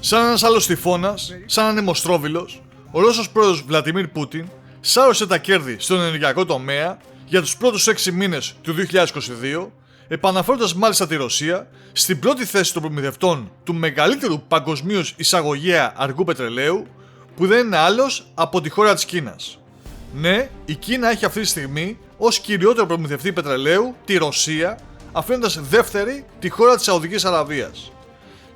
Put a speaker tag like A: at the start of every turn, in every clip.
A: Σαν ένας άλλος τυφώνας, σαν ανεμοστρόβιλος, ο Ρώσος πρόεδρος Βλαντιμίρ Πούτιν σάρωσε τα κέρδη στον ενεργειακό τομέα για τους πρώτους 6 μήνες του 2022, επαναφέροντας μάλιστα τη Ρωσία στην πρώτη θέση των προμηθευτών του μεγαλύτερου παγκοσμίως εισαγωγέα αργού πετρελαίου, που δεν είναι άλλος από τη χώρα της Κίνας. Ναι, η Κίνα έχει αυτή τη στιγμή ως κυριότερο προμηθευτή πετρελαίου τη Ρωσία, αφήνοντας δεύτερη τη χώρα της Σαουδικής Αραβίας.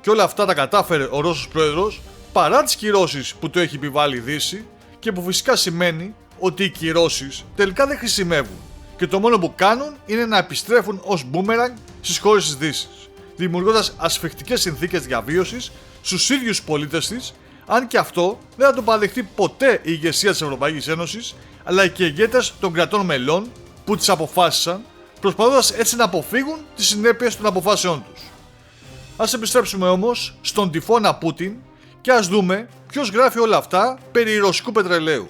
A: Και όλα αυτά τα κατάφερε ο Ρώσος πρόεδρος παρά τις κυρώσεις που του έχει επιβάλει η Δύση, και που φυσικά σημαίνει ότι οι κυρώσεις τελικά δεν χρησιμεύουν και το μόνο που κάνουν είναι να επιστρέφουν ως μπούμεραγκ στις χώρες της Δύσης, δημιουργώντας ασφιχτικές συνθήκες διαβίωσης στους ίδιους πολίτες της, αν και αυτό δεν θα το παραδεχτεί ποτέ η ηγεσία της Ευρωπαϊκής Ένωσης, αλλά και οι ηγέτες των κρατών μελών που τις αποφάσισαν, προσπαθώντας έτσι να αποφύγουν τις συνέπειες των αποφάσεών τους. Ας επιστρέψουμε όμως στον τυφώνα Πούτιν και ας δούμε ποιος γράφει όλα αυτά περί ρωσικού πετρελαίου.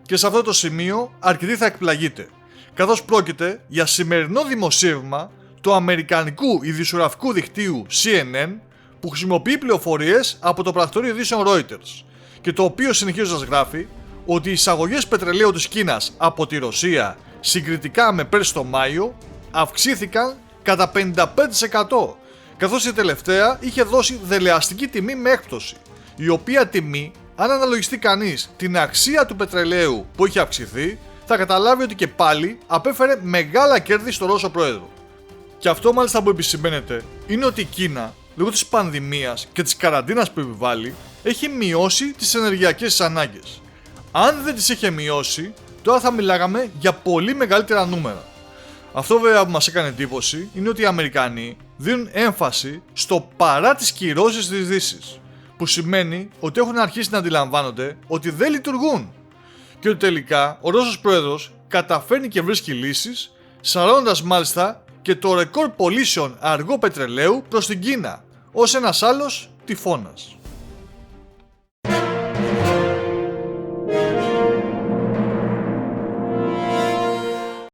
A: Και σε αυτό το σημείο αρκετοί θα εκπλαγείτε, καθώς πρόκειται για σημερινό δημοσίευμα του αμερικανικού ειδησιογραφικού δικτύου CNN, που χρησιμοποιεί πληροφορίες από το πρακτορείο ειδήσεων Reuters και το οποίο συνεχίζοντας γράφει ότι οι εισαγωγές πετρελαίου της Κίνας από τη Ρωσία συγκριτικά με πέρσι το Μάιο αυξήθηκαν κατά 55%, καθώς η τελευταία είχε δώσει δελεαστική τιμή με έκπτωση, η οποία τιμή, αν αναλογιστεί κανείς την αξία του πετρελαίου που είχε αυξηθεί, θα καταλάβει ότι και πάλι απέφερε μεγάλα κέρδη στο Ρώσο πρόεδρο. Και αυτό μάλιστα που επισημαίνεται είναι ότι η Κίνα, λόγω της πανδημίας και της καραντίνας που επιβάλλει, έχει μειώσει τις ενεργειακές της ανάγκες. Αν δεν τις είχε μειώσει, τώρα θα μιλάγαμε για πολύ μεγαλύτερα νούμερα. Αυτό βέβαια που μας έκανε εντύπωση είναι ότι οι Αμερικανοί δίνουν έμφαση στο παρά τις κυρώσεις της Δύσης, που σημαίνει ότι έχουν αρχίσει να αντιλαμβάνονται ότι δεν λειτουργούν και ότι τελικά ο Ρώσος πρόεδρος καταφέρνει και βρίσκει λύσεις, σαρώνοντας μάλιστα και το ρεκόρ πωλήσεων αργού πετρελαίου προς την Κίνα ως ένας άλλος τυφώνας.